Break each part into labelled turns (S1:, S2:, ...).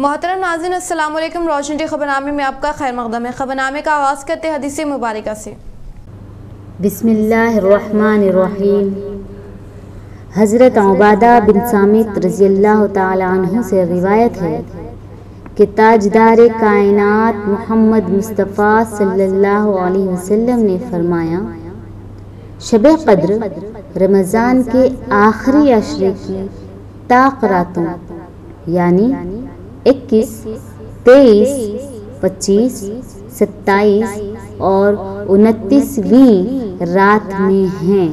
S1: محترم ناظرین السلام علیکم۔ روشن ٹی خبرنامے میں آپ کا خیر مقدم ہے۔ خبرنامے کا آغاز کرتے ہیں حدیث مبارکہ سے۔
S2: بسم اللہ الرحمن الرحیم۔ حضرت عبادہ بن صامت رضی اللہ تعالی عنہ سے روایت ہے کہ تاجدار کائنات محمد مصطفیٰ صلی اللہ علیہ وسلم نے فرمایا، شب قدر رمضان کے آخری عشرے کی طاق راتوں یعنی 21، 23، 25، 27 اور 29ویں رات میں ہیں۔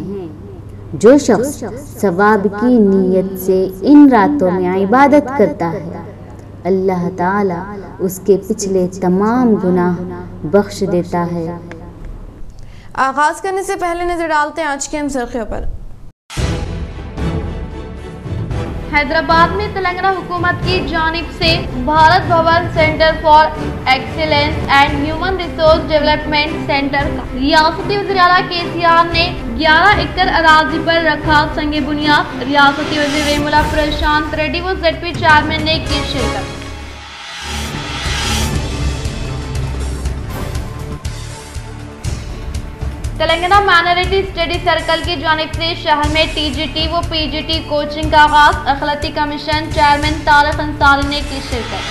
S2: جو شخص ثواب کی نیت سے ان راتوں میں عبادت کرتا ہے، اللہ تعالی اس کے پچھلے تمام گناہ بخش دیتا ہے۔
S1: آغاز کرنے سے پہلے نظر ڈالتے ہیں آج کے اہم سرخیوں پر۔ حیدرآباد میں تلنگانہ حکومت کی جانب سے Bharat Bhavan centre for excellence and human resource development centre کا ریاستی وزیر اعلیٰ KCR نے 11 ایکڑ اراضی پر رکھا سنگ بنیاد۔ ریاستی وزیر ویملا پرشانت ریڈی و ZP چیئرمین نے کی شرکت۔ تلنگانہ مائنارٹی اسٹڈی سرکل کی جانب سے شہر میں TGT و PGT کوچنگ کا آغاز۔ اقلیتی کمیشن چیئرمین طارق انصاری نے کی شرکت۔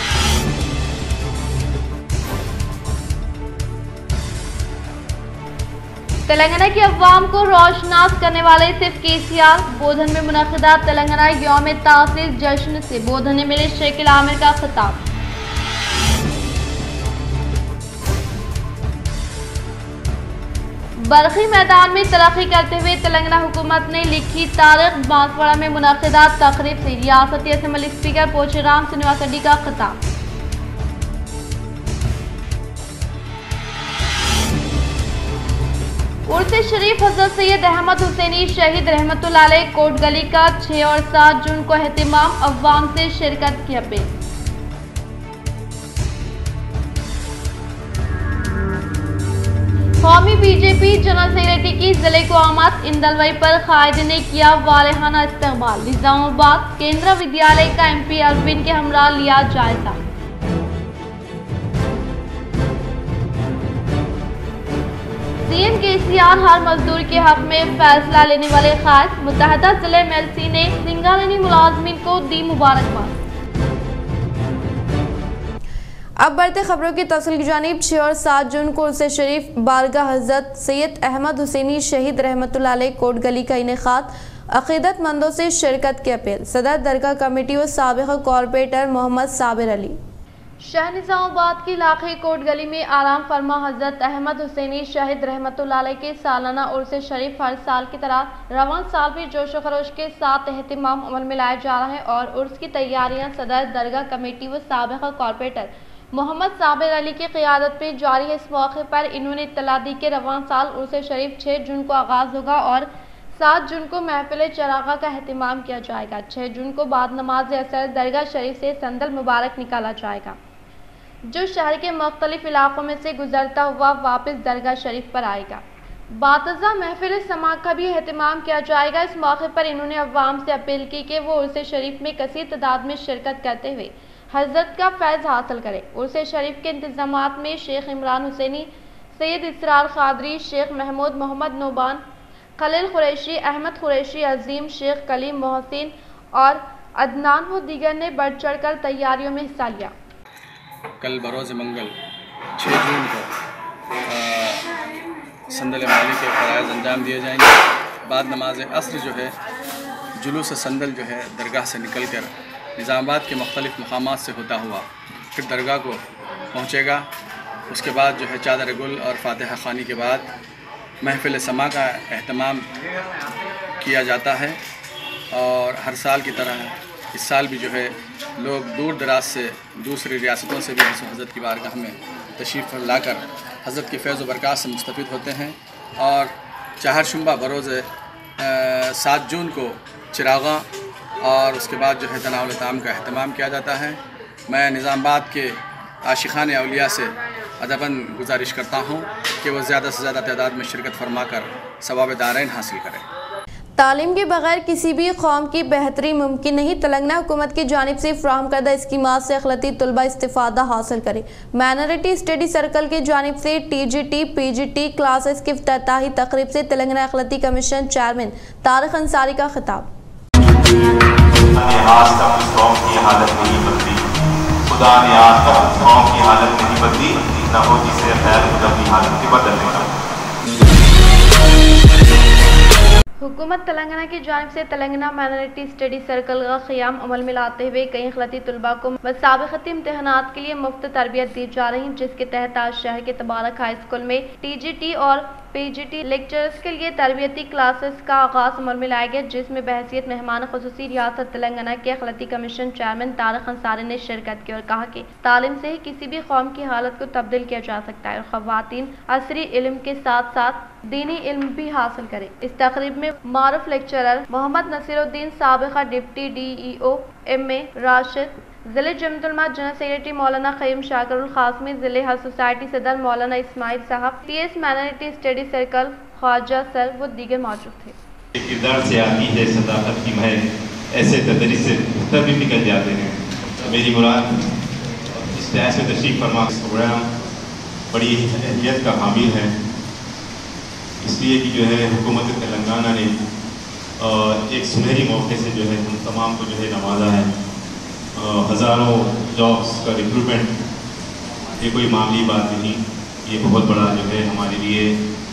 S1: تلنگانہ کے عوام کو روشناس کرنے والے صرف KCR۔ بودھن میں منعقدہ تلنگانہ یوم تاسیس جشن سے بودھن نے ملے شیخ العامر کا خطاب۔ برقی میدان میں ترقی کرتے ہوئے تلنگانہ حکومت نے لکھی تاریخ۔ بانسواڑہ میں منعقدہ تقریب سے ریاستی اسمبلی اسپیکر پوچی رام سنیواس ریڈی کا خطاب۔ عرس شریف حضرت سید احمد حسینی شہید رحمت اللہ علیہ کوٹ گلی کا 6 اور 7 جون کو اہتمام۔ عوام سے شرکت کی اپیل۔ قومی BJP جنرل سیکریٹری کی ضلع کو آمد۔ اندلوئی پر قائد نے کیا والہانہ استقبال۔ نظام آباد کیندرا ودیالیہ کا MP اروند کے ہمراہ لیا جائزہ۔ CM KCR ہر مزدور کے حق میں فیصلہ لینے والے خاص۔ متحدہ ضلع MLC نے سنگارینی ملازمین کو دی مبارکباد۔ اب بڑھتے خبروں کی تفصیل کی جانب۔ 6 اور 7 جون کو عرس شریف بارگاہ حضرت سید احمد حسینی شہید رحمت اللہ علیہ کوٹ گلی کا انعقاد۔ عقیدت مندوں سے شرکت کی اپیل۔ صدر درگاہ کمیٹی و سابق کارپوریٹر محمد صابر علی۔ شہر نظام آباد کی علاقے کوٹ گلی میں آرام فرما حضرت احمد حسینی شہید رحمت اللہ علیہ کے سالانہ عرس شریف ہر سال کی طرح رواں سال بھی جوش و خروش کے ساتھ اہتمام عمل میں لایا جا رہا ہے اور عرس کی تیاریاں صدر درگاہ کمیٹی و سابق کارپوریٹر محمد صابر علی کی قیادت میں جاری ہے۔ اس موقع پر انہوں نے اطلاع دی کہ رواں سال عرس شریف 6 جون کو آغاز ہوگا اور 7 جون کو محفل چراغاں کا اہتمام کیا جائے گا۔ 6 جون کو بعد نماز اثر درگاہ شریف سے سندل مبارک نکالا جائے گا جو شہر کے مختلف علاقوں میں سے گزرتا ہوا واپس درگاہ شریف پر آئے گا۔ بعدازاں محفل سماع کا بھی اہتمام کیا جائے گا۔ اس موقع پر انہوں نے عوام سے اپیل کی کہ وہ عرس شریف میں کثیر تعداد میں شرکت کرتے ہوئے حضرت کا فیض حاصل کرے۔ عرس شریف کے انتظامات میں شیخ عمران حسینی، سید اسرار قادری، شیخ محمود محمد نوبان، خلیل قریشی، احمد قریشی عظیم، شیخ کلیم محسن اور عدنان و دیگر نے بڑھ چڑھ کر تیاریوں میں حصہ لیا۔
S3: کل بروز منگل 6 جون کو سندل مالی کے فرائض انجام دیے جائیں گے۔ بعد نماز عصر جو ہے جلوس سندل جو ہے درگاہ سے نکل کر نظام آباد کے مختلف مقامات سے ہوتا ہوا پھر درگاہ کو پہنچے گا۔ اس کے بعد جو ہے چادر گل اور فاتحہ خوانی کے بعد محفل سماع کا اہتمام کیا جاتا ہے اور ہر سال کی طرح اس سال بھی جو ہے لوگ دور دراز سے دوسری ریاستوں سے بھی حضرت کی بارگاہ میں تشریف لا کر حضرت کے فیض و برکات سے مستفید ہوتے ہیں اور چہارشنبہ بروز 7 جون کو چراغاں اور اس کے بعد جو ہے تناول طعام کا اہتمام کیا جاتا ہے۔ میں نظام آباد کے عاشقان اولیاء سے ادباً گزارش کرتا ہوں کہ وہ زیادہ سے زیادہ تعداد میں شرکت فرما کر ثواب دارین حاصل کریں۔
S1: تعلیم کے بغیر کسی بھی قوم کی بہتری ممکن نہیں۔ تلنگانہ حکومت کی جانب سے فراہم کردہ اسکیمات سے اقلیتی طلبہ استفادہ حاصل کریں۔ مائنارٹی اسٹڈی سرکل کی جانب سے TGT PGT کلاسز کی افتتاحی تقریب سے تلنگانہ اقلیتی کمیشن چیئرمین طارق انصاری کا خطاب۔
S4: قوم کی حالت نہیں بدلی، خدا نے آج تک قوم کی حالت نہیں بدلی، نہ ہو جسے خیر خود اپنی حالت کے بدلنے کا۔
S1: حکومت تلنگانہ کی جانب سے تلنگانہ مائنارٹی اسٹڈی سرکل کا قیام عمل میں لاتے ہوئے کئی اقلیتی طلباء کو مسابقتی امتحانات کے لیے مفت تربیت دی جا رہی، جس کے تحت آج شہر کے تبارک ہائی اسکول میں TGT اور PGT لیکچرز کے لیے تربیتی کلاسز کا آغاز عمل میں لایا گیا، جس میں بحیثیت مہمان خصوصی ریاست تلنگانہ کے اقلیتی کمیشن چیئرمین طارق انصاری نے شرکت کی اور کہا کہ تعلیم سے ہی کسی بھی قوم کی حالت کو تبدیل کیا جا سکتا ہے اور خواتین عصری علم کے ساتھ ساتھ دینی علم بھی حاصل کریں۔ اس تقریب میں معروف لیکچرر محمد نصیر الدین، سابقہ ڈپٹی DEO MA راشد، ضلع جمعیت علماء جنرل سیکرٹری مولانا قیوم شاکر القاسمی، ضلع ہر سوسائٹی صدر مولانا اسماعیل صاحب، TS مائنارٹی اسٹڈی سرکل خواجہ سر و دیگر موجود تھے۔
S4: کردار سے آتی ہے صداقت کی مہک، ایسے تدریس سے پتھر بھی نکل جاتے ہیں۔ میری مراد اس طرح سے تشریف فرما پروگرام بڑی اہمیت کا حامل ہے، اس لیے کہ جو ہے حکومت تلنگانہ نے ایک سنہری موقع سے جو ہے ہم تمام کو جو ہے نوازا ہے۔ ہزاروں جابس کا ریکروٹمنٹ یہ کوئی معمولی بات نہیں، یہ بہت بڑا جو ہے ہمارے لیے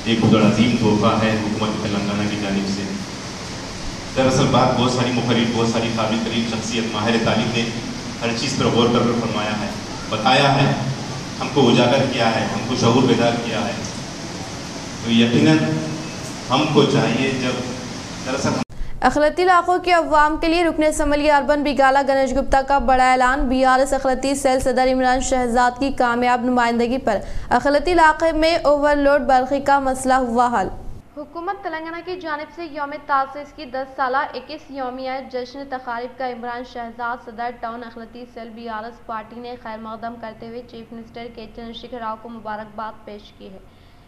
S4: ایک بہت عظیم تحفہ ہے حکومت تلنگانہ کی جانب سے۔ دراصل بات بہت ساری مقرر، بہت ساری قابل ترین شخصیت ماہر تعلیم نے ہر چیز پر غور کر فرمایا ہے، بتایا ہے، ہم کو اجاگر کیا ہے، ہم کو شعور بیدار کیا ہے۔ تو یقیناً ہم کو چاہیے جب دراصل
S1: اقلیتی علاقوں کے عوام کے لیے رکن اسمبلی اربن بیگالہ گنیش گپتا کا بڑا اعلان۔ BRS اقلیتی سیل صدر عمران شہزاد کی کامیاب نمائندگی پر اقلیتی علاقے میں اوور لوڈ برقی کا مسئلہ ہوا حل۔ حکومت تلنگانہ کی جانب سے یوم تاسیس کی 10 سالہ 21 یومیہ جشن تقاریب کا عمران شہزاد صدر ٹاؤن اقلیتی سیل BRS پارٹی نے خیر مقدم کرتے ہوئے چیف منسٹر کے چندرشیکھر راؤ کو مبارکباد پیش کی ہے۔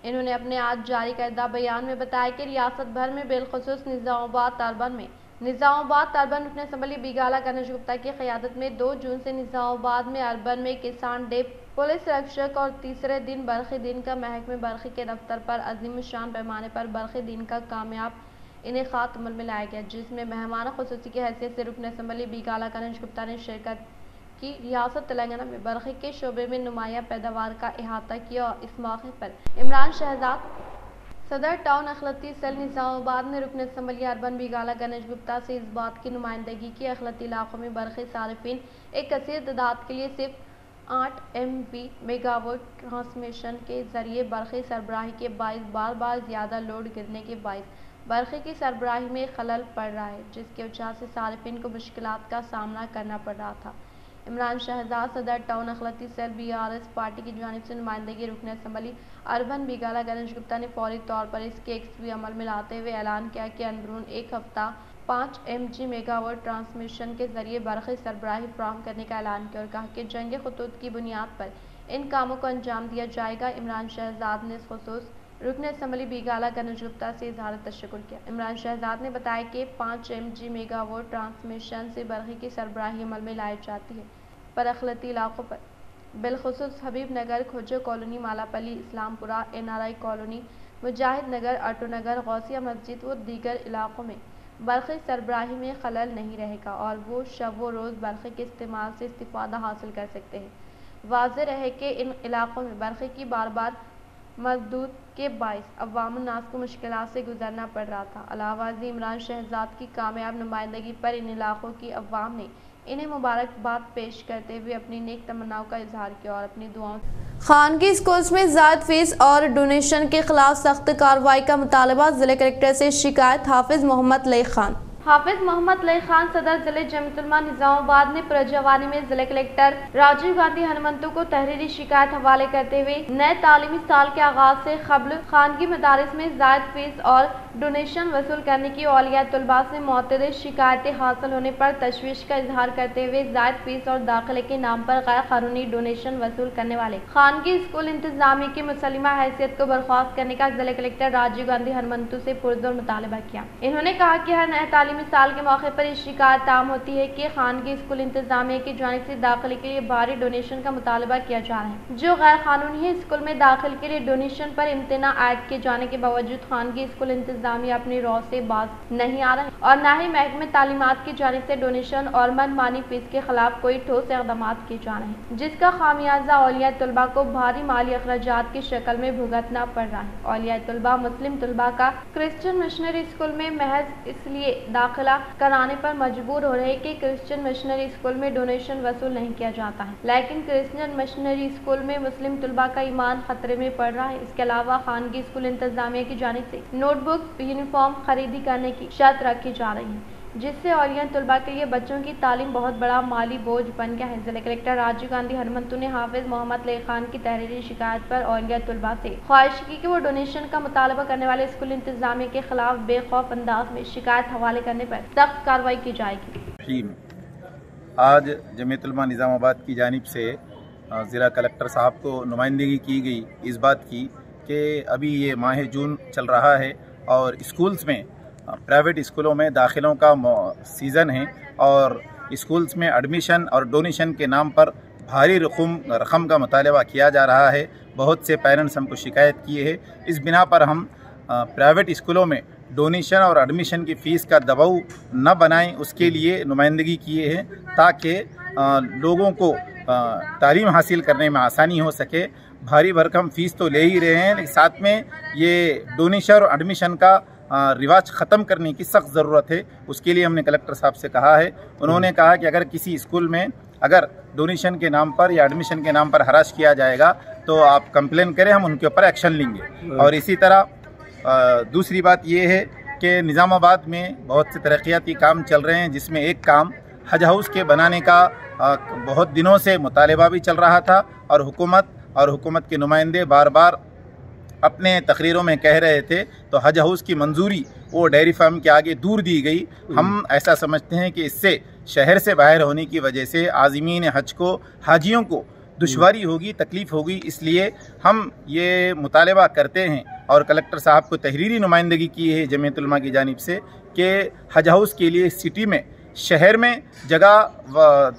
S1: انہوں نے اپنے آج جاری کردہ بیان میں بتایا کہ ریاست بھر میں بالخصوص نظام آباد اربن رکن اسمبلی بیگالہ گنیش گپتا کی قیادت میں 2 جون سے نظام آباد میں اربن میں کسان ڈے، پولیس رکشک اور تیسرے دن برقی دن کا محکمہ برقی کے دفتر پر عظیم الشان پیمانے پر برقی دن کا کامیاب انعقاد عمل میں لایا گیا، جس میں مہمان خصوصی کی حیثیت سے رکن اسمبلی بیگالہ گنیش گپتا نے شرکت کی۔ ریاست تلنگانہ میں برقی کے شعبے میں نمایاں پیداوار کا احاطہ کیا اور اس موقع پر عمران شہزاد صدر ٹاؤن اقلیتی سیل نظام آباد نے رکن اسمبلی اربن بیگالہ گنیش گپتا سے اس بات کی نمائندگی کی اقلیتی علاقوں میں برقی صارفین ایک کثیر تعداد کے لیے صرف 8 MV میگا واٹ ٹرانسمیشن کے ذریعے برقی سربراہی کے باعث بار زیادہ لوڈ گرنے کے باعث برقی کی سربراہی میں خلل پڑ رہا ہے، جس کی وجہ سے صارفین کو مشکلات کا سامنا کرنا پڑ رہا تھا۔ عمران شہزاد صدر ٹاؤن اقلیتی سیل BRS پارٹی کی جانب سے نمائندگی رکن اسمبلی اربن بیگالہ گنیش گپتا نے فوری طور پر اس کے یکسوئی عمل میں لاتے ہوئے اعلان کیا کہ اندرون ایک ہفتہ 5 MG میگا واٹ ٹرانسمیشن کے ذریعے برقی سربراہی فراہم کرنے کا اعلان کیا اور کہا کہ جنگ خطوط کی بنیاد پر ان کاموں کو انجام دیا جائے گا۔ عمران شہزاد نے اس خصوص رکن اسمبلی بیگالہ گنیش گپتا سے اظہار تشکر کیا۔ عمران شہزاد نے بتایا کہ 5 MG میگا واٹ ٹرانسمیشن سے برقی کی سربراہی عمل میں لائی جاتی ہے، پر اقلیتی علاقوں پر بالخصوص حبیب نگر، کھوجو کالونی، مالا پلی، اسلام پورہ، NRI کالونی، مجاہد نگر، آٹو نگر، غوثیہ مسجد و دیگر علاقوں میں برقی سربراہی میں خلل نہیں رہے گا اور وہ شب و روز برقی کے استعمال سے استفادہ حاصل کر سکتے ہیں۔ واضح رہے کہ ان علاقوں میں برقی کی بار مردود کے باعث عوام الناس کو مشکلات سے گزرنا پڑ رہا تھا۔ علاوہ ازیں عمران شہزاد کی کامیاب نمائندگی پر ان علاقوں کی عوام نے انہیں مبارکباد پیش کرتے ہوئے اپنی نیک تمناؤں کا اظہار کیا اور اپنی دعاؤں خانگی اسکولز میں زائد فیس اور ڈونیشن کے خلاف سخت کارروائی کا مطالبہ، ضلع کلکٹر سے شکایت۔ حافظ محمد لئی خان صدر ضلع جمعیت علماء نظام آباد نے پرجوانی میں ضلع کلکٹر راجیو گاندھی ہنمنتو کو تحریری شکایت حوالے کرتے ہوئے نئے تعلیمی سال کے آغاز سے قبل خانگی مدارس میں زائد فیس اور डोनेशन वसूल करने की औलिया तलबा से मुतअद्दिद शिकायतें हासिल होने पर तशवीश का इजहार करते हुए जायद फीस और दाखिले के नाम पर गैर कानूनी डोनेशन वसूल करने वाले खानगी स्कूल इंतजामिया की मुसल्लिमा हैसियत को बर्खास्त करने का जिला कलेक्टर राजीव गांधी हनुमंतु से पुरजोर मुतालबा किया। इन्होंने कहा कि हर नए तालीमी साल के मौके पर इस शिकायत आम होती है कि खानगी स्कूल इंतजामिया की जानिब से दाखिले के लिए भारी डोनेशन का मुतालबा किया जा रहा है जो गैर कानूनी है। स्कूल में दाखिल के लिए डोनेशन पर इम्तना आयद किए जाने के बावजूद खानगी स्कूल इंतजामिया अपनी रौ से बाज नहीं आ रहे और न ही महकमे तालीमात की जानिब से डोनेशन और मनमानी फीस के खिलाफ कोई ठोस इक़दाम किए जा रहे हैं जिसका खामियाजा औलिया तलबा को भारी माली अखराजात की शक्ल में भुगतना पड़ रहा है। औलिया तलबा मुस्लिम तलबा का क्रिश्चियन मिशनरी स्कूल में महज इसलिए दाखिला कराने पर मजबूर हो रहे कि क्रिश्चियन मिशनरी स्कूल में डोनेशन वसूल नहीं किया जाता है, लेकिन क्रिश्चियन मिशनरी स्कूल में मुस्लिम तलबा का ईमान खतरे में पड़ रहा है। इसके अलावा खानगी स्कूल इंतजामिया की जानिब से नोटबुक यूनिफॉर्म खरीदी करने की शर्त रखी जा रही है जिससे औलिया तलबा के लिए बच्चों की तालीम बहुत बड़ा माली बोझ बन गया है। जिला कलेक्टर राजीव गांधी हनुमंतु ने हाफिज मोहम्मद ले खान की तहरीरी शिकायत पर औलिया तलबा से ख्वाहिश की कि वो डोनेशन का मुतालबा करने वाले स्कूल इंतजामिया के खिलाफ बेखौफ अंदाज में शिकायत हवाले करने पर सख्त कार्रवाई की जाएगी।
S5: आज जमीयत उलमा निज़ामाबाद की जानिब से ज़िला कलेक्टर साहब को नुमाइंदगी की गई इस बात की कि अभी ये माह जून चल रहा है और स्कूल्स में प्राइवेट स्कूलों में दाखिलों का सीज़न है और स्कूल्स में एडमिशन और डोनेशन के नाम पर भारी रकम का मुतालबा किया जा रहा है। बहुत से पेरेंट्स हमको शिकायत किए हैं। इस बिना पर हम प्राइवेट स्कूलों में डोनेशन और एडमिशन की फ़ीस का दबाव न बनाएं, उसके लिए नुमाइंदगी किए हैं ताकि लोगों को तालीम हासिल करने में आसानी हो सके। भारी भरकम फ़ीस तो ले ही रहे हैं, लेकिन साथ में ये डोनेशन और एडमिशन का रिवाज ख़त्म करने की सख्त ज़रूरत है। उसके लिए हमने कलेक्टर साहब से कहा है। उन्होंने कहा कि अगर किसी स्कूल में अगर डोनेशन के नाम पर या एडमिशन के नाम पर हरास किया जाएगा तो आप कंप्लेन करें, हम उनके ऊपर एक्शन लेंगे। और इसी तरह दूसरी बात ये है कि निज़ामाबाद में बहुत से तरक्याती काम चल रहे हैं जिसमें एक काम हज हाउस के बनाने का बहुत दिनों से मुतालबा भी चल रहा था और हुकूमत के नुमाइंदे बार बार अपने तकरीरों में कह रहे थे, तो हज हाउस की मंजूरी वो डेयरी फार्म के आगे दूर दी गई। हम ऐसा समझते हैं कि इससे शहर से बाहर होने की वजह से आज़मीन हज को, हाजियों को दुश्वारी होगी, तकलीफ़ होगी। इसलिए हम ये मुतालबा करते हैं और कलेक्टर साहब को तहरीरी नुमाइंदगी की है जमीयत उलमा की जानिब से कि हज हाउस के लिए सिटी में, शहर में जगह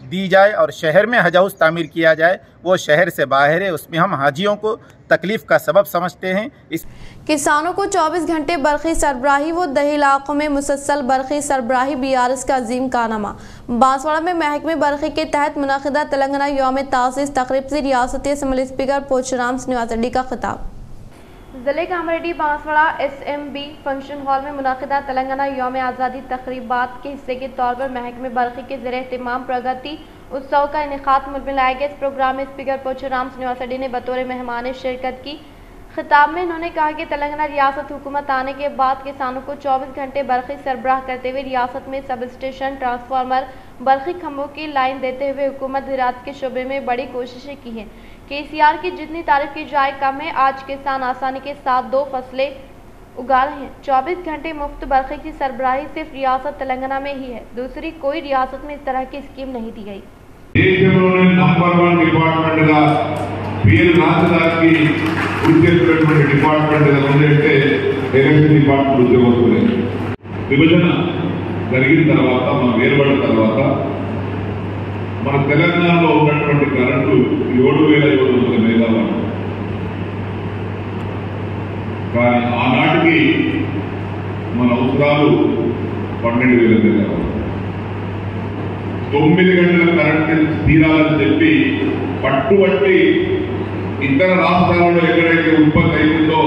S5: दी जाए और शहर में हज हाउस तामीर किया जाए। वो शहर से बाहर है, उसमें हम हाजियों को तकलीफ़ का सबब समझते हैं।
S1: किसानों को 24 घंटे बरक़ी सरबराही व दही इलाकों में मुसलसल बरक़ी सरबराही BRS का अजीम कारनामा। बांसवाड़ा में महकमे बरक़ी के तहत मुनक़िदा तेलंगाना यौम तासीस तक़रीब से रियासती असम्बली स्पीकर पोचराम श्रीनिवास रेड्डी का खिताब। जिले Kamareddy Banswara SMB function hall में मुनक़िदा तेलंगाना यौम आज़ादी तक़रीबात के हिस्से के तौर पर महकमे बरक़ी के ज़रिए एहतमाम प्रगति उत्सव का इनेकाद मुल्क में लाया गया। इस प्रोग्राम में स्पीकर पोचराम श्रीनिवास रेड्डी ने बतौर मेहमान शिरकत की। खिताब में इन्होंने कहा कि तेलंगाना रियासत हुकूमत आने के बाद किसानों को 24 घंटे बरक़ी सरबराह करते हुए रियासत में सब स्टेशन, ट्रांसफार्मर, बरक़ी खंभों की लाइन देते हुए हुकूमत ज़राअत के शोबे में बड़ी कोशिशें की हैं। KCR की जितनी तारीफ की जाए कम है। आज किसान आसानी के साथ 2 फसलें उगा रहे हैं। 24 घंटे मुफ्त बरक़ी की सरबराही सिर्फ रियासत तेलंगाना में ही है, दूसरी कोई रियासत में इस तरह की स्कीम नहीं दी गई।
S6: नंबर 1 डिपार्टमेंट का వీరు రాష్ట్రానికి ఉద్యోగులటువంటి డిపార్ట్మెంట్ ఉందంటే ఎలక్షన్ డిపార్ట్మెంట్ ఉద్యోగస్తులే. విభజన జరిగిన తర్వాత మనం వేరుపడిన తర్వాత మన తెలంగాణలో ఉన్నటువంటి కరెంటు 7,700 మెగావాట్. కానీ ఆనాటికి మన అవసరాలు 12,000 మెగావాట్. 9 గంటల కరెంటు తీరాలని చెప్పి పట్టుబట్టి ఇతర రాష్ట్రాలలో ఎక్కడైతే ఉత్పత్తి అయిందో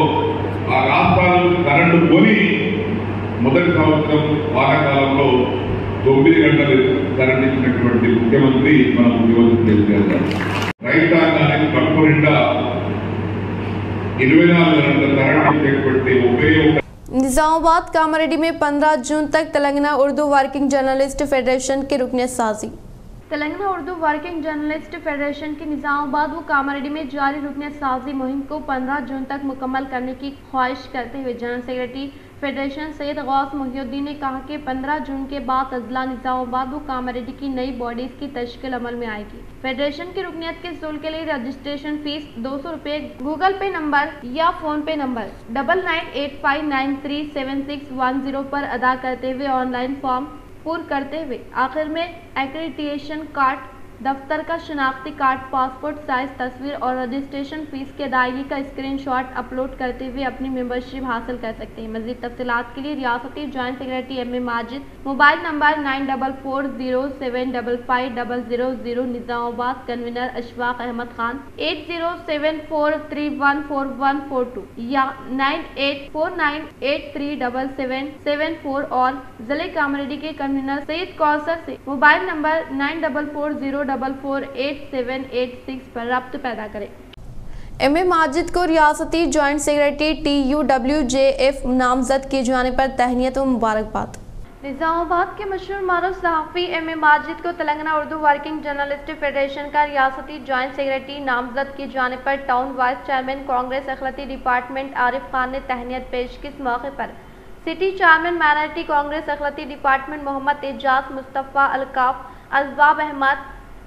S6: ఆ రాష్ట్రాలకు కరెంటు కొని మొదటి సంవత్సరం వానాకాలంలో 9 గంటలు కరెంటు ఇచ్చినటువంటి ముఖ్యమంత్రి మన ముఖ్యమంత్రి కేసీఆర్ గారు. రైతాంగానికి కడుపు నిండా 24 గంటల కరెంటు ఇచ్చేటువంటి ఉపయోగం.
S1: निजामाबाद कामारेड्डी में 15 जून तक Telangana Urdu working journalist federation की रुकने साजी। Telangana Urdu working journalist federation की निजामाबाद व कामारेड्डी में जारी रुकने साजी मुहिम को 15 जून तक मुकम्मल करने की ख्वाहिश करते हुए general secretary federation Syed Ghouse Mohiuddin ने कहा कि 15 जून के बाद अजला निजामाबाद व कामारेड्डी की नई बॉडीज की तश्कील अमल में आएगी। फेडरेशन की रुकनियत के हसूल के लिए रजिस्ट्रेशन फीस 200 रुपये गूगल पे नंबर या फोन पे नंबर 9985937610 पर अदा करते हुए ऑनलाइन फॉर्म पूर्ण करते हुए आखिर में एक्रेडिटेशन कार्ड, दफ्तर का शनाख्ती कार्ड, पासपोर्ट साइज तस्वीर और रजिस्ट्रेशन फीस की अदायगी का स्क्रीनशॉट अपलोड करते हुए अपनी मेंबरशिप हासिल कर सकते हैं। मज़ीद तफसीलात के लिए रियासती joint secretary M A Majid, mobile number 9440755000, Nizamabad convener Ashfaq Ahmed Khan 8074314142 या 9849837774 और जिले कामारेड्डी के कन्वीनर सैयद कौसर से मोबाइल नंबर 9440448786 पर रब्त पैदा करें। एम ए माजिद को रियासती जॉइंट सेक्रेटरी TUWJF नामजद किए जाने पर तहनीत व मुबारकबाद। निजामाबाद के मशहूर मारूफ सहाफ़ी एम ए माजिद को Telangana Urdu working journalist federation का रियासती जॉइंट सेक्रेटरी नामजद किए जाने पर टाउन वाइस चेयरमैन कांग्रेस अखिलती डिपार्टमेंट आरिफ खान ने तहनीत पेश की। इस मौके पर सिटी चेयरमैन माइनॉरिटी कांग्रेस अखिलती डिपार्टमेंट मोहम्मद एजाज, मुस्तफ़ा अलकाफ, असबाब अहमद,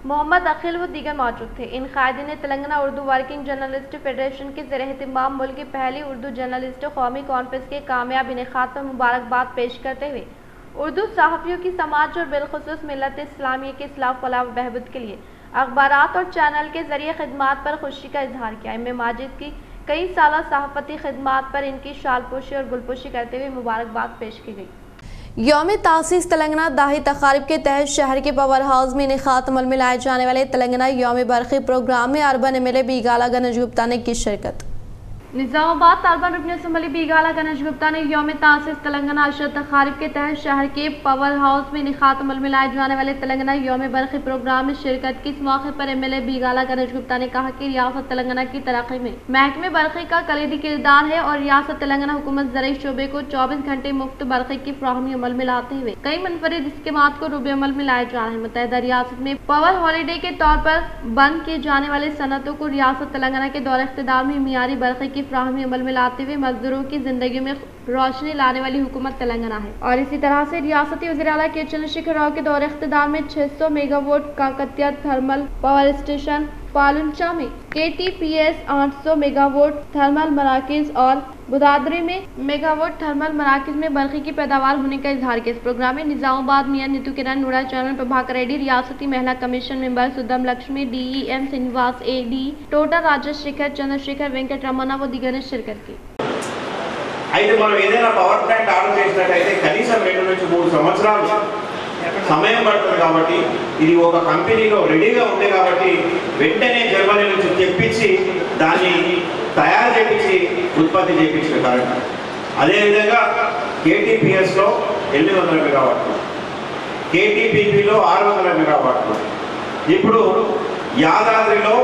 S1: मोहम्मद अखिल व दीगर मौजूद थे। इन कायदीन ने Telangana Urdu working journalist federation के ज़ेर एहतमाम मुल्क की पहली उर्दू जर्नलिस्ट कौमी कॉन्फ्रेंस के कामयाब इनेकाद पर मुबारकबाद पेश करते हुए उर्दू सहाफ़ियों की समाज और बिलखुसूस मिल्लत इस्लामिया के इस्लाह फलाह व बहबूद के लिए अखबारात और चैनल के जरिए खिदमात पर खुशी का इजहार किया। एम ए माजिद की कई साल सहाफ़ती खिदमात पर इनकी शालपोशी और गुलपोशी करते हुए मुबारकबाद पेश की गई। यौम तासीस तेलंगाना दाही तकारीब के तहत शहर के पावर हाउस में इनेकाद अमल में लाए जाने वाले तेलंगाना यौम बरखी प्रोग्राम में अर्बन MLA बीगाला गणेश गुप्ता ने की शिरकत। निजामाबाद अर्बन रुकन असम्बली बीगाला गणेश गुप्ता ने यौम तासीस तेलंगाना अशर तकारीब के तहत शहर के पावर हाउस में इनेकाद अमल में लाए जाने वाले तेलंगाना यौम बरखी प्रोग्राम में शिरकत की। इस मौके पर MLA बीगाला गणेश गुप्ता ने कहा कि रियासत तेलंगाना की तरक्की में महकमे बरखी का कलीदी किरदार है और रियासत तेलंगाना हुकूमत ज़राई शोबे को 24 घंटे मुफ्त बरखी की फ्राहमी अमल में लाते हुए कई मुनफरिद स्कीमात को रूबे अमल में लाए जा रहे हैं। मुत्तहिदा रियासत में पावर हॉलीडे के तौर पर बंद किए जाने वाले सनतों को रियासत तेलंगाना के दौर इख्तिदार में मियारी बरखी की फ्राहमी अमल में लाते हुए मजदूरों की जिंदगी में रोशनी लाने वाली हुकूमत तेलंगाना है। और इसी तरह से रियासती वज़ीर आला के चंद्रशेखर राव के दौर इख्तिदार में 600 megawatt Kakatiya thermal power station, Paloncha में KTPS 800 मेगावाट थर्मल मराकिज और बुदादरी में मेगावाट थर्मल मराकिज में बरखी की पैदावार होने का इजहार किया। इस प्रोग्राम में निजामाबाद मियां नीतू किरण नूडा, चेयरमैन प्रभाकर रेड्डी, रियासती महिला commission member Sudam Lakshmi, DEM Srinivas, AD Tota Rajshekhar, Chandrashekhar, Venkat Ramna व दीगर ने शिरकत की।
S7: అయితే మనం ఏదైనా పవర్ ప్లాంట్ ఆర్డర్ చేసినట్లయితే కనీసం 2 నుంచి 3 సంవత్సరాలు సమయం పడుతుంది కాబట్టి ఇది ఒక కంపెనీలో రెడీగా ఉంది కాబట్టి వెంటనే జర్మనీ నుంచి తెప్పించి దాన్ని తయారు చేయించి ఉత్పత్తి చేయించిన కారణం. అదేవిధంగా KTPSలో 800 మెగావాట్లు, KTPPలో 600 మెగావాట్లు, ఇప్పుడు యాదాద్రిలో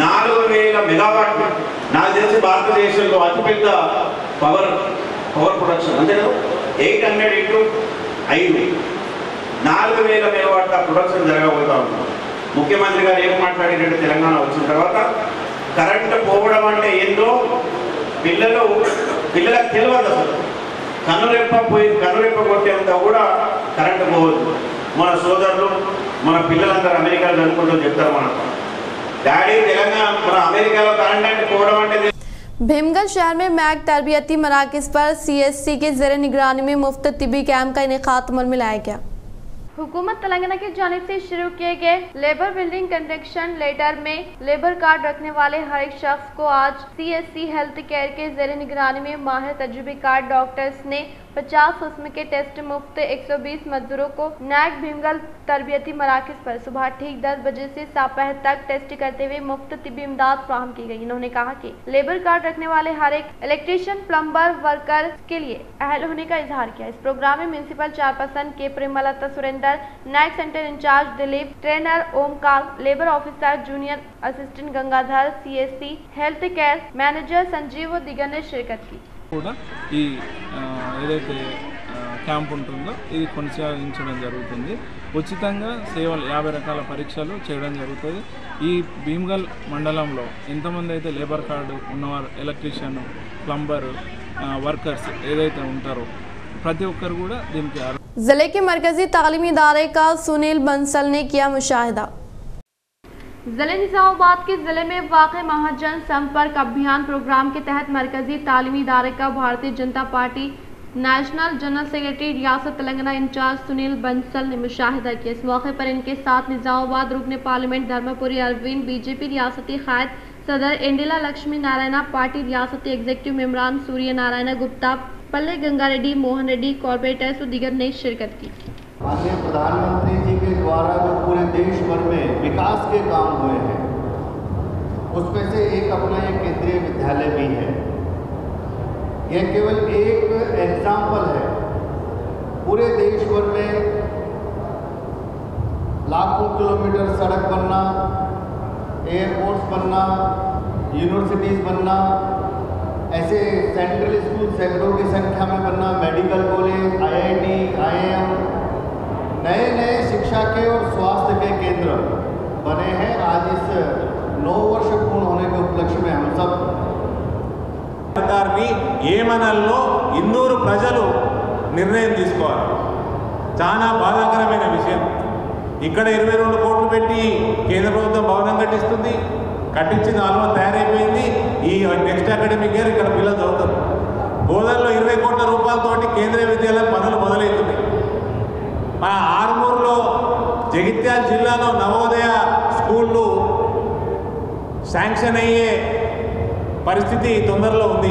S7: 4000 మెగావాట్లు. నాకు తెలిసి భారతదేశంలో అతిపెద్ద పవర్ ప్రొడక్షన్ అంటే 800 into 5 4000 మెగావాట్ల ప్రొడక్షన్ జరగబోతా ఉంది. ముఖ్యమంత్రి గారు ఏం మాట్లాడేటంటే తెలంగాణ వచ్చిన తర్వాత కరెంటు పోవడం అంటే ఏందో పిల్లలకు తెలియదు. అసలు కన్నురెప్ప కొట్టేంత కూడా కరెంటు పోవద్దు. మన సోదరులు మన పిల్లలందరూ అమెరికాలో చదువుకుంటూ చెప్తారు, మన డాడీ తెలంగాణ మన అమెరికాలో కరెంట్ అంటే పోవడం అంటే.
S1: भीमगंज शहर में मैक तरबियती मराकज़ पर CSC के ज़ेर निगरानी में मुफ्त तिबी कैंप का इनेकाद अमल में लाया गया। हुकूमत तेलंगाना की जानिब से शुरू किए गए लेबर बिल्डिंग कंस्ट्रक्शन लेटर में लेबर कार्ड रखने वाले हर एक शख्स को आज CSC हेल्थ केयर के ज़ेर निगरानी में माहिर तजुर्बेकार डॉक्टर्स ने 50 किस्म के टेस्ट मुफ्त 120 मजदूरों को नैक भीमगंज तरबियती मराकज़ पर सुबह ठीक 10 बजे से दोपहर तक टेस्ट करते हुए मुफ्त तिबी इमदाद फ्राहम की गई। इन्होंने कहा कि लेबर कार्ड रखने वाले हर एक इलेक्ट्रीशियन, प्लम्बर, वर्कर के लिए अहल होने का इजहार किया। इस प्रोग्राम में municipal chairperson K Premalatha Surender, NAC center in-charge Dilip, trainer Omkar, labour officer junior assistant Gangadhar, CSC health care manager Sanjeev व दिगर ने शिरकत की।
S8: కూడా ఈ ఏదైతే క్యాంప్ ఉంటుందో ఇది కొనసాగించడం జరుగుతుంది. ఉచితంగా సేవలు 50 రకాల పరీక్షలు చేయడం జరుగుతుంది. ఈ భీమ్గల్ మండలంలో ఎంతమంది అయితే లేబర్ కార్డు ఉన్నవారు, ఎలక్ట్రీషియన్, ప్లంబరు, వర్కర్స్ ఏదైతే ఉంటారో ప్రతి ఒక్కరు కూడా దీనికి
S1: जिले के मरकजी तालीमी इदारे का सुनील बंसल ने किया मुशाहिदा। जिले निजामाबाद के जिले में वाक़ महाजन संपर्क अभियान प्रोग्राम के तहत मरकजी तालीमी इदारे का Bharatiya Janata party national general secretary रियासत तेलंगाना इंचार्ज सुनील बंसल ने मुशाहिदा किया। इस मौके पर इनके साथ निजामाबाद रुकन पार्लियामेंट धर्मपुरी अरविंद, बीजेपी रियासती कायद सदर एंडिला लक्ष्मी नारायण, पार्टी रियासती एग्जीक्यूटिव मेम्बरान सूर्य नारायण गुप्ता, पल्ले गंगा रेड्डी, मोहन रेड्डी, कॉर्पोरेटर्स और दीगर ने शिरकत की।
S9: माननीय प्रधानमंत्री जी के द्वारा जो पूरे देश भर में विकास के काम हुए हैं उसमें से एक अपना ये केंद्रीय विद्यालय भी है। यह केवल एक एग्जाम्पल है। पूरे देश भर में लाखों किलोमीटर सड़क बनना, एयरपोर्ट्स बनना, यूनिवर्सिटीज़ बनना, ऐसे सेंट्रल स्कूल सैकड़ों की संख्या में बनना, मेडिकल कॉलेज, IIT, IIM, नए नए शिक्षा के और स्वास्थ्य के केंद्र बने हैं। आज इस 9 वर्ष पूर्ण होने के उपलक्ष्य में हम सब
S10: सरकारनी ఏమనల్లో ఇందూరు ప్రజలు నిర్ణయం తీసుకోవాలి. చాలా బాధాకరమైన విషయం. ఇక్కడ 22 కోట్లు పెట్టి కేంద్ర ప్రభుత్వం భవనం కట్టిస్తుంది. కట్టించిన ఆల్మోస్ట్ తయారైపోయింది. ఈ నెక్స్ట్ అకాడమిక్ ఇయర్ ఇక్కడ పిల్లలు చదువుతారు. బోధనలో 20 కోట్ల రూపాయలతోటి కేంద్రీయ విద్యాలయం పనులు మొదలవుతున్నాయి. మా ఆర్మూర్లో జగిత్యాల జిల్లాలో నవోదయ స్కూళ్ళు శాంక్షన్ అయ్యే परिस्थिति तोंदरलो उंदी।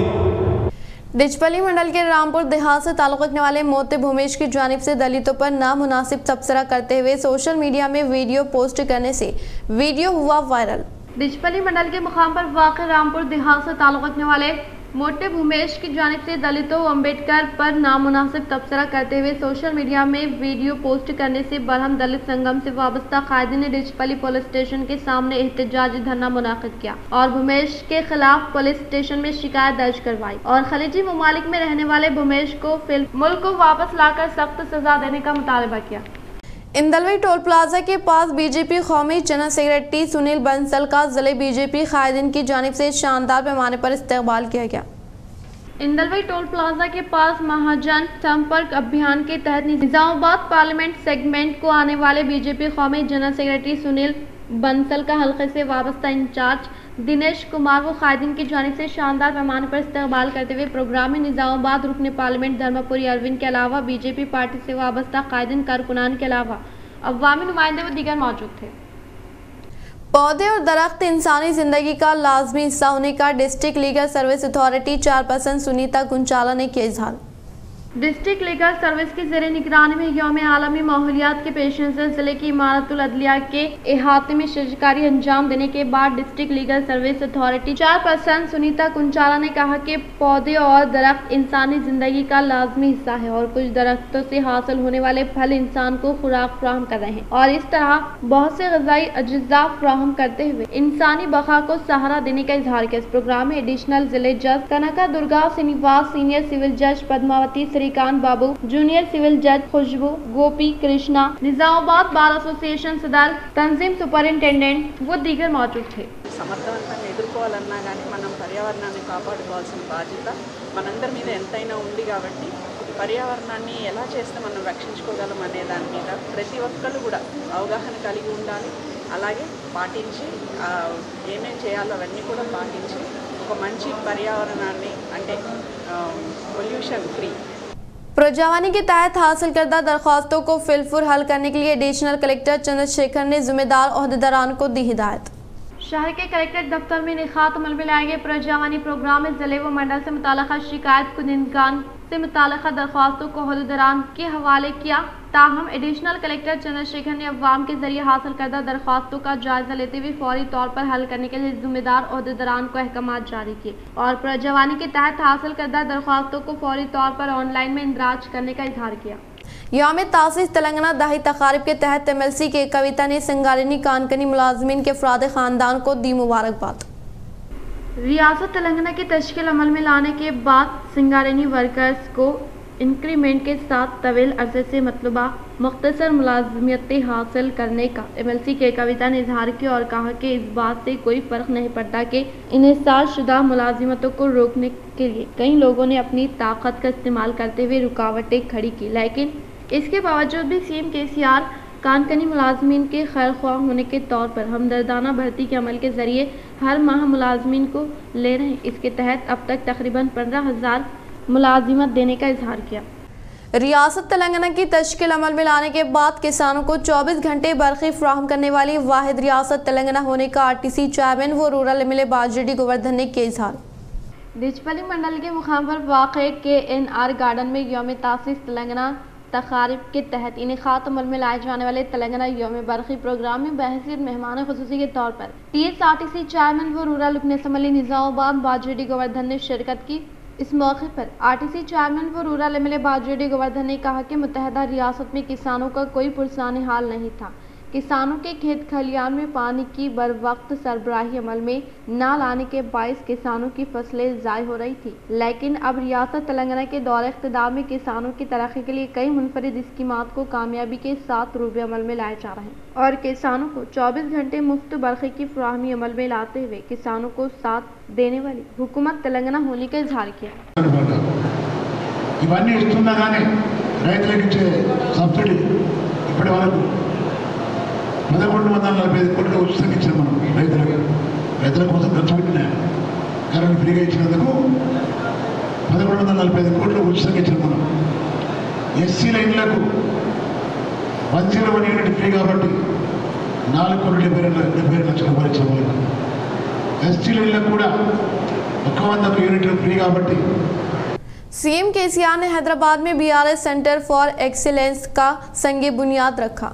S1: डिचपली मंडल के रामपुर देहात से ताल्लुक़ रखने वाले मोते भूमेश की जानिब से दलितों पर नामुनासिब तबसरा करते हुए सोशल मीडिया में वीडियो पोस्ट करने से वीडियो हुआ वायरल। डिचपली मंडल के मुकाम पर वाक़ रामपुर देहात से ताल्लुक़ रखने वाले मोटे भूमेश की जानिब से दलितों व अम्बेडकर पर नामुनासिब तबसरा करते हुए सोशल मीडिया में वीडियो पोस्ट करने से बरहम दलित संगम से वाबस्ता कायदीन ने डिचपली पुलिस स्टेशन के सामने एहतजाजी धरना मुनाकिद किया और भूमेश के खिलाफ पुलिस स्टेशन में शिकायत दर्ज करवाई और खलीजी ममालिक में रहने वाले भूमेश को मुल्क को वापस लाकर सख्त सजा देने का मुतालबा किया। इंदलवी टोल प्लाजा के पास बीजेपी कौमी जनरल सेक्रेटरी सुनील बंसल का जिले बीजेपी कायदीन की जानिब से शानदार पैमाने पर इस्तकबाल किया गया। इंदलवी टोल प्लाजा के पास महाजन संपर्क अभियान के तहत निजामाबाद पार्लियामेंट सेगमेंट को आने वाले बीजेपी कौमी जनरल सेक्रेटरी सुनील बंसल का हल्के से वाबस्ता इंचार्ज दिनेश कुमार व कायदीन की जानिब से शानदार पैमाने पर इस्तकबाल करते हुए प्रोग्राम में निजामाबाद रुकन पार्लियामेंट धर्मपुरी अरविंद के अलावा बीजेपी पार्टी से वाबस्ता कायदीन कारकुनान के अलावा अवामी नुमाइंदे व दीगर मौजूद थे। पौधे और दरख्त इंसानी जिंदगी का लाजमी हिस्सा होने का district legal service authority chairperson Sunitha Gunchala ने किया इजहार। डिस्ट्रिक्ट लीगल सर्विस की ज़ेरे निगरानी में यौम आलमी माहौलियात के पेश नज़र जिले की इमारतुल अदलिया के अहाते में शिजकारी अंजाम देने के बाद district legal service authority chairperson Sunitha Kunchala ने कहा कि पौधे और दरख्त इंसानी जिंदगी का लाजमी हिस्सा है और कुछ दरख्तों से हासिल होने वाले फल इंसान को खुराक फराहम कर रहे हैं और इस तरह बहुत से ग़िज़ाई अज्जा फराहम करते हुए इंसानी बका को सहारा देने का इजहार किया। इस प्रोग्राम में एडिशनल जिले जज कनका दुर्गा श्रीनिवास, सीनियर सिविल जज पद्मावती, श्रीकांत बाबू, जूनियर सिविल जज खुशबू, गोपी कृष्णा, निजामाबाद बार एसोसिएशन सदर, तंजीम सुपरिंटेंडेंट व दीगर मौजूद थे।
S11: సమర్థవంతంగా ఎదుర్కోవాలన్నా కానీ మనం పర్యావరణాన్ని కాపాడుకోవాల్సిన బాధ్యత మనందరి మీద ఎంతైనా ఉంది కాబట్టి పర్యావరణాన్ని ఎలా చేస్తే మనం రక్షించుకోగలం అనే దాని మీద ప్రతి ఒక్కళ్ళు కూడా అవగాహన కలిగి ఉండాలి. అలాగే పాటించి ఏమేం చేయాలో అవన్నీ కూడా పాటించి ఒక మంచి పర్యావరణాన్ని అంటే పొల్యూషన్ ఫ్రీ
S1: प्रोजवानी के तहत हासिल करदा दरख्वास्तों को फिलफुर हल करने के लिए एडिशनल कलेक्टर चंद्रशेखर ने जिम्मेदार ओहदेदारान को दी हिदायत। शहर के कलेक्टर दफ्तर में निखात अमल में लाए गए प्रोजवानी प्रोग्राम में जिले व मंडल से मुताल्लिक़ा शिकायत कुनिंदगान से मुताल्लिक़ा दरख्वास्तों को ओहदेदारान के हवाले किया। ताहम एडिशनल कलेक्टर चंद्रशेखर ने अवाम के जरिए हासिल करदा दरख्वास्तों का जायजा लेते हुए फौरी तौर पर हल करने के लिए जिम्मेदार ओहदेदारान को अहकामात जारी किए और प्रोजवानी के तहत हासिल करदा दरख्वास्तों को फौरी तौर पर ऑनलाइन में इंदराज करने का इजहार किया। यौम तासीस तेलंगाना दही तकारीब के तहत MLC के कविता ने संगारेनी कानकनी मुलाजमीन के अफराद खानदान को दी मुबारकबाद। रियासत तेलंगाना की तश्कील अमल में लाने के बाद सिंगारेनी वर्कर्स को इंक्रीमेंट के साथ तवील अरसे से मतलूबा मुख्तसर मुलाजमतें हासिल करने का MLC के कविता ने इजहार किया और कहा कि इस बात से कोई फ़र्क नहीं पड़ता कि इन्हिसार शुदा मुलाजिमतों को रोकने के लिए कई लोगों ने अपनी ताकत का इस्तेमाल करते हुए रुकावटें खड़ी की, लेकिन इसके बावजूद भी CM KCR कानकनी मुलाजमीन के खैर ख्वाह होने के तौर पर हमदर्दाना भर्ती के अमल के ज़रिए हर माह मुलाजमीन को ले रहे हैं। इसके तहत अब तक तकरीबन 15,000 मुलाजिमत देने का इजहार किया। रियासत तेलंगाना की तश्कील अमल में लाने के बाद किसानों को 24 घंटे बरक़ी फराहम करने वाली वाहिद रियासत तेलंगाना होने का RTC चेयरमैन व रूरल MLA बाजिरेड्डी गोवर्धन ने किया इजहार। डिचपल्ली मंडल के मुकाम पर वाक़े KNR गार्डन में यौम तासीस तेलंगाना तकारीब के तहत इनेकात अमल में लाए जाने वाले तेलंगाना यौम बरक़ी प्रोग्राम में बहसीत मेहमान खुसूसी के तौर पर TSRTC चेयरमैन व रूरल रुकन असम्बली निज़ामाबाद बाजिरेड्डी गोवर्धन ने शिरकत की। इस मौके पर RTC चेयरमैन व रूरल MLA बाजिरेड्डी गोवर्धन ने कहा कि मुत्तहदा रियासत में किसानों का कोई पुरसानी हाल नहीं था। किसानों के खेत खलियान में पानी की बर वक्त सरबराही अमल में न लाने के बायस किसानों की फसलें ज़ाय हो रही थी, लेकिन अब रियासत तेलंगाना के दौर इख्तिदार में किसानों की तरक्की के लिए कई मुनफरिद स्कीमात को कामयाबी के साथ रूबे अमल में लाए जा रहे हैं और किसानों को 24 घंटे मुफ्त बरक़ी की फराहमी अमल में लाते हुए किसानों को साथ देने वाली हुकूमत तेलंगाना होने का इजहार किया।
S12: ఇవన్నీ ఇస్తున్నా కానీ రైతులకు ఇచ్చే సబ్సిడీ ఇప్పటి వరకు 1145 కోట్లు ఉచితంగా ఇచ్చాం మనం రైతుల కోసం ఖర్చు పెట్టిన కరెంట్ ఫ్రీగా ఇచ్చినందుకు 1145 కోట్లు ఉచితంగా ఇచ్చాం మనం. ఎస్సీల ఇళ్లకు 101 యూనిట్ ఫ్రీ కాబట్టి 4,72 లక్షల రూపాయలు ఇచ్చాం వాళ్ళకు. ఎస్టీల ఇళ్లకు కూడా 100 యూనిట్లు ఫ్రీ కాబట్టి.
S1: CM KCR ने हैदराबाद में BRS सेंटर फॉर एक्सीलेंस का संग बुनियाद रखा।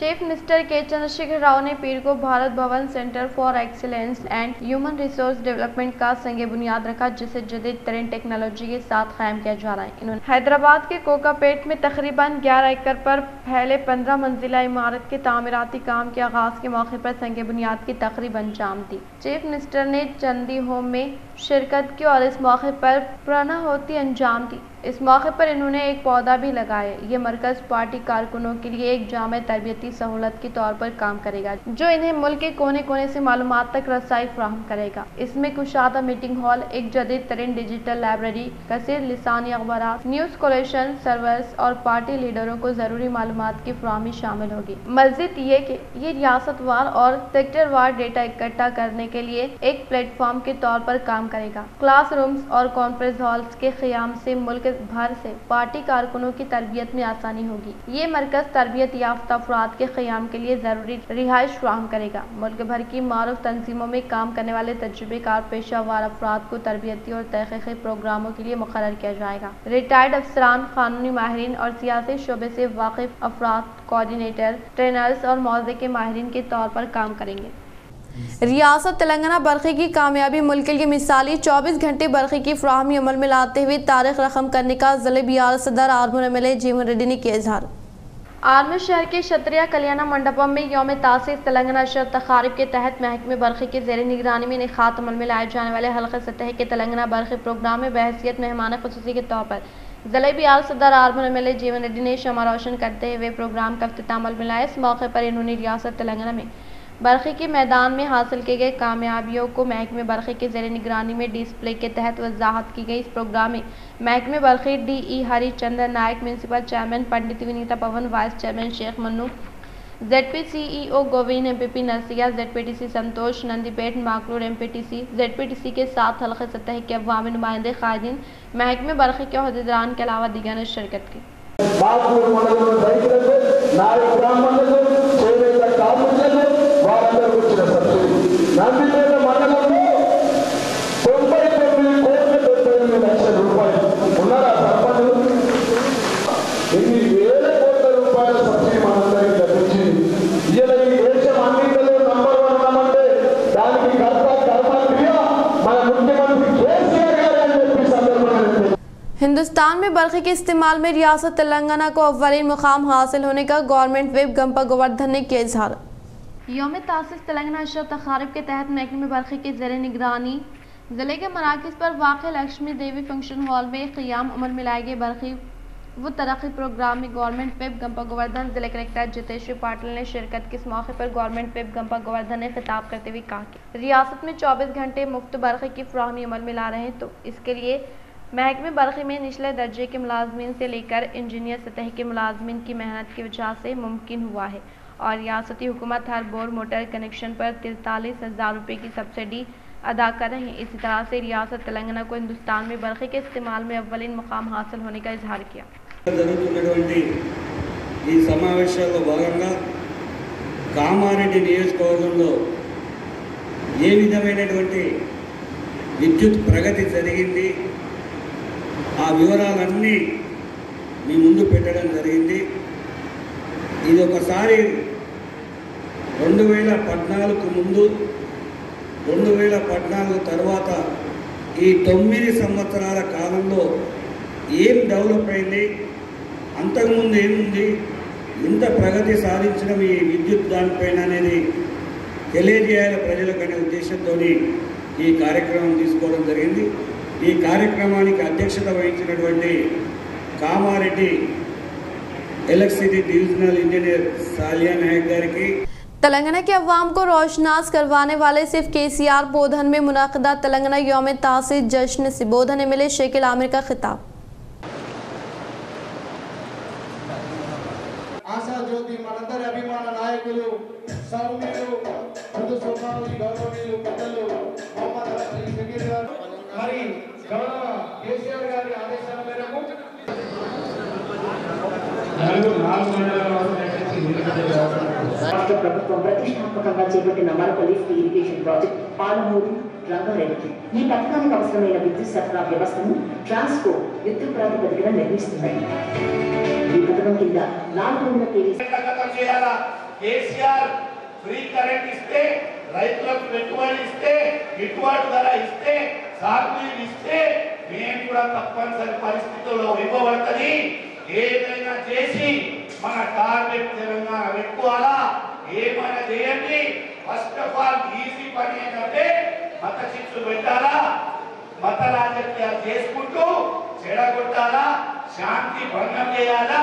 S1: चीफ मिनिस्टर के चंद्रशेखर राव ने पीर को Bharat Bhavan centre for excellence and human resource development का संग बुनियाद रखा, जिसे जदीद तरीन टेक्नोलॉजी के साथ कायम किया जा रहा है। इन्होंने हैदराबाद के कोकापेट में तकरीबन 11 एकड़ पर फैले 15 मंजिला इमारत के तामीराती काम के आगाज के मौके पर संग बुनियाद की तकरीब अंजाम दी। चीफ मिनिस्टर ने चंदी होम में शिरकत की और इस मौके पर प्रणहोती अंजाम दी। इस मौके पर इन्होंने एक पौधा भी लगाया। ये मरकज़ पार्टी कारकुनों के लिए एक जामे तरबियती सहूलत के तौर पर काम करेगा, जो इन्हें मुल्क के कोने कोने से मालूमात तक रसाई फराहम करेगा। इसमें कुशादा मीटिंग हॉल, एक जदीद तरीन डिजिटल लाइब्रेरी, कसीर लिसानी अखबारात, न्यूज़ कोलेक्शन सर्वर्स और पार्टी लीडरों को ज़रूरी मालूमात की फराहमी शामिल होगी। मज़ीद ये कि ये रियासतवार और सेक्टरवार डेटा इकट्ठा करने के लिए एक प्लेटफॉर्म के तौर पर काम करेगा। क्लास रूम्स और कॉन्फ्रेंस हॉल्स के क़याम से मुल्क भर से पार्टी कारकुनों की तरबियत में आसानी होगी। ये मरकज़ तरबियत याफ्ता अफराद के क़याम के लिए ज़रूरी रिहाइश फराहम करेगा। मुल्क भर की मारूफ तंजीमों में काम करने वाले तजुर्बेकार पेशावर अफराद को तरबियती और तहक़ीक़ी प्रोग्रामों के लिए मुक़र्रर किया जाएगा। रिटायर्ड अफसरान, क़ानूनी माहिरीन और सियासी शोबे से वाकिफ़ अफराद कोऑर्डिनेटर, ट्रेनर्स और मौज़े के माहिरीन के तौर पर काम करेंगे। रियासत तेलंगाना बरक़ी की कामयाबी मुल्क के लिए मिसाली 24 घंटे बरक़ी की फराहमी अमल में लाते हुए तारीख़ रकम करने का ज़िले BRS सदर आर्मूर MLA जीवन रेड्डी ने किया इजहार। आर्मूर शहर के क्षत्रिया कल्याण मंडपम में यौम तासीस तेलंगाना अशर तकारीब के तहत महकमे बरक़ी के ज़ेर निगरानी में इनेकात अमल में लाए जाने वाले हल्क़े सतह के तेलंगाना बरक़ी प्रोग्राम में बहसीत मेहमान खुसूसी के तौर पर ज़िले BRS सदर आर्मूर MLA जीवन रेड्डी ने शमा रोशन करते हुए प्रोग्राम का इफ्तिताम अमल में लाया। इस मौके पर इन्होंने रियासत तेलंगाना में बरक़ी के मैदान में हासिल की गई कामयाबियों को महकमे बरक़ी के ज़ेर निगरानी में डिस्प्ले के तहत वजाहत की गई। इस प्रोग्राम में महकमे बरक़ी DE Harichandra Nayak, municipal chairman Pandit Vinitha Pawan, vice chairman Sheikh Mannu, ZP CEO Govind, MPP Narsiah, ZPTC Santosh, Nandipet Makloor MPTC, ZPTC के साथ हल्क़े सतह के अवामी नुमाइंदे, कायदीन, महकमे बरक़ी के अहदेदारान के अलावा दीगर ने शिरकत की। हिंदुस्तान में बरक़ी के इस्तेमाल में रियासत तेलंगाना को अव्वलीन मुकाम हासिल होने का गवर्नमेंट वेब गंपा गोवर्धन ने किया इजहार। यौम तासीस तेलंगाना अशर तकारीब के तहत महकमे बरक़ी के ज़ेर निगरानी ضلع کے مراکز پر واقع لکشمی دیوی فنکشن ہال میں قیام عمل میں لائے گئے برقی و ترقی پروگرام میں گورنمنٹ ویب گمپا گوردھن ضلع کلکٹر جتیشوری پاٹل نے شرکت کی۔ اس موقع پر گورنمنٹ ویب گمپا گوردھن نے خطاب کرتے ہوئے کہا کہ ریاست میں 24 گھنٹے مفت برقی کی فراہمی عمل میں لا رہے ہیں، تو اس کے لیے محکمہ برقی میں نچلے درجے کے ملازمین سے لے کر انجینئر سطح کے ملازمین کی محنت کی وجہ سے ممکن ہوا ہے، اور ریاستی حکومت ہر بور موٹر کنیکشن پر 43,000 روپے کی سبسڈی ادا کر رہے ہیں۔ اسی طرح سے ریاست تلنگانہ کو ہندوستان میں برقی کے استعمال میں اولین مقام حاصل ہونے کا اظہار کیا۔
S13: జరుగుతున్నటువంటి ఈ సమావేశాల్లో భాగంగా కామారెడ్డి నియోజకవర్గంలో ఏ విధమైనటువంటి విద్యుత్ ప్రగతి జరిగింది ఆ వివరాలన్నీ మీ ముందు పెట్టడం జరిగింది। ఇది ఒకసారి 2014కు ముందు 2014 తర్వాత ఈ 9 సంవత్సరాల కాలంలో ఏం డెవలప్ అయింది, అంతకుముందు ఏముంది, ఇంత ప్రగతి సాధించిన ఈ విద్యుత్ దానిపైన అనేది తెలియజేయాలి ప్రజలకు అనే ఉద్దేశంతో ఈ కార్యక్రమం తీసుకోవడం జరిగింది। ఈ కార్యక్రమానికి అధ్యక్షత వహించినటువంటి Kamareddy electricity divisional engineer Saliya Nayak గారికి,
S1: تلنگانہ کے عوام کو روشناس کروانے والے صرف KCR بودھن میں منعقدہ تلنگانہ یوم تاسیس جشن سے بودھن MLA شیخ عامر کا خطاب۔
S9: ఆశా జ్యోతి మనందరి అభిమాన నాయకులు సౌమ్యులు మృదు స్వభావి గౌరవనీయులు పెద్దలు మొహమ్మద్ అలీ షకీర్ గారు మరి గౌరవ కేసీఆర్ గారి ఆదేశాల మేరకు
S14: రాష్ట్ర ప్రభుత్వం ప్రతిష్టాత్మకంగా చేపట్టిన మరొక lift irrigation project Palamuru Rangareddy ఈ పథకానికి అవసరమైన విద్యుత్ సరఫరా వ్యవస్థను ట్రాన్స్కో యుద్ధ ప్రాతిపదికన నిర్మిస్తున్నాయి। ఈ పథకం కింద 400 kV
S15: కేసీఆర్ ఫ్రీ కరెంట్ ఇస్తే, రైతులకు పెట్టుబడి ఇస్తే, గిట్టుబాటు ధర ఇస్తే, సాగునీరు ఇస్తే మేము కూడా తప్పనిసరి పరిస్థితుల్లో ఇవ్వబడుతుంది। ఏదైనా చేసి మన టార్గెట్ తెలంగాణ పెట్టుకోవాలా, ఏమైనా చేయండి। ఫస్ట్ ఆఫ్ ఆల్ ఈజీ పని ఏంటంటే మత శిక్షలు పెట్టాలా, మత రాజకీయాలు చేసుకుంటూ చెడగొట్టాలా, శాంతి భంగం చేయాలా,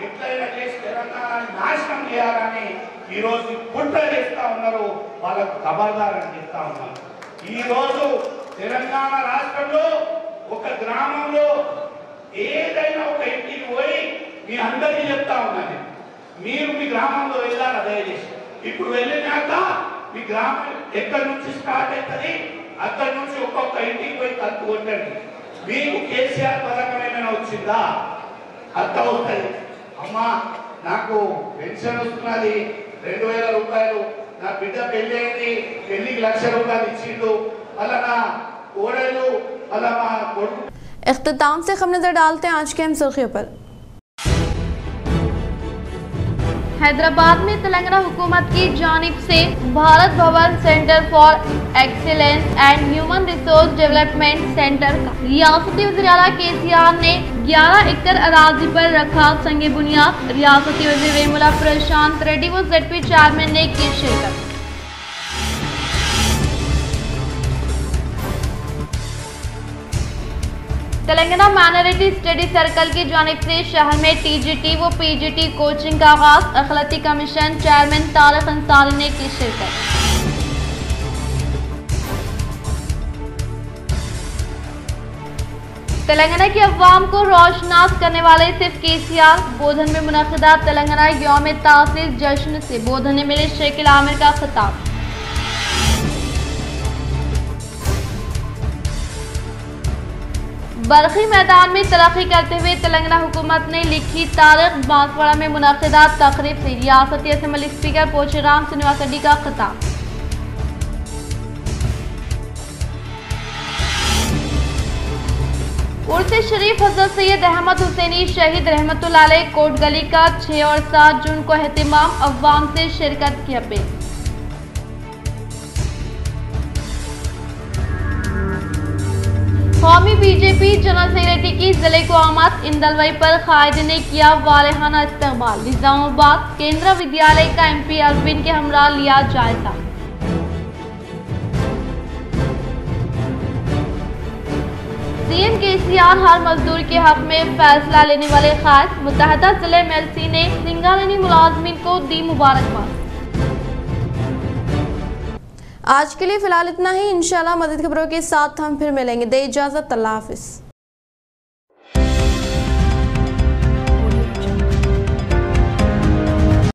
S15: ఎట్లయినా చేసి తెలంగాణని నాశనం చేయాలని ఈరోజు కుట్ర చేస్తా ఉన్నారు, వాళ్ళకు ఖబర్దారం చేస్తా ఉన్నారు। ఈరోజు తెలంగాణ రాష్ట్రంలో ఒక గ్రామంలో ఏదైనా ఒక ఇంటికి పోయి మీ అందరికీ చెప్తా ఉన్నాను, మీరు మీ గ్రామంలో వెళ్ళాలి దయచేసి। ఇప్పుడు వెళ్ళినాక మీ గ్రామం ఎక్కడి నుంచి స్టార్ట్ అవుతుంది, అక్కడి నుంచి ఒక్కొక్క ఇంటికి పోయి తలుపు కొట్టండి, మీకు కేసీఆర్ పథకం ఏమైనా వచ్చిందా అర్థం అవుతుంది। అమ్మా నాకు పెన్షన్ వస్తున్నది 2,000 రూపాయలు, నా బిడ్డ పెళ్ళి అయింది, పెళ్లికి 1,00,000 రూపాయలు ఇచ్చిండు, అలా నా కోడలు అలా మా కొడుకు।
S1: اختتام سے خبر نظر ڈالتے ہیں آج کے اہم سرخیوں پر۔ حیدرآباد میں تلنگانہ حکومت کی جانب سے Bharat Bhavan centre for excellence and human resource development centre کا ریاستی وزیر اعلیٰ KCR نے 11 ایکڑ اراضی پر رکھا سنگ بنیاد۔ ریاستی وزیر ویمولا پرشانت ریڈی و ZP چیئرمین نے کی شرکت۔ تلنگانہ مائنارٹی اسٹڈی سرکل کی جانب سے شہر میں TGT و PGT کوچنگ کا آغاز۔ اقلیتی کمیشن چیئرمین طارق انصاری نے کی شرکت۔ تلنگانہ کے عوام کو روشناس کرنے والے صرف KCR بودھن میں منعقدہ تلنگانہ یوم تاسیس جشن سے بودھن MLA شیخ عامر کا خطاب۔ برقی میدان میں ترقی کرتے ہوئے تلنگانہ حکومت نے لکھی تاریخ۔ بانسواڑہ میں منعقدہ تقریب سے ریاستی اسمبلی اسپیکر پوچھرام سرینواس ریڈی کا خطاب۔ عرس شریف حضرت سید احمد حسینی شہید رحمت اللہ علیہ کوٹ گلی کا 6 اور 7 جون کو اہتمام۔ عوام سے شرکت کی اپیل۔ قومی BJP جنرل سیکریٹری کی ضلع کو آمد۔ اندلوئی پر قائد نے کیا والہانہ استقبال۔ نظام آباد کیندرا ودیالیہ کا MP اروند کے ہمراہ لیا جائزہ۔
S16: CM KCR हर मजदूर के हक में फैसला लेने वाले खास मुत्तहदा जिले MLC ने सिंगारेनी मुलाजमीन को दी मुबारकबाद।
S1: आज के लिए फिलहाल इतना ही। इंशाल्लाह मज़ीद खबरों के साथ हम फिर मिलेंगे। दे इजाज़त, अल्लाह हाफिज़।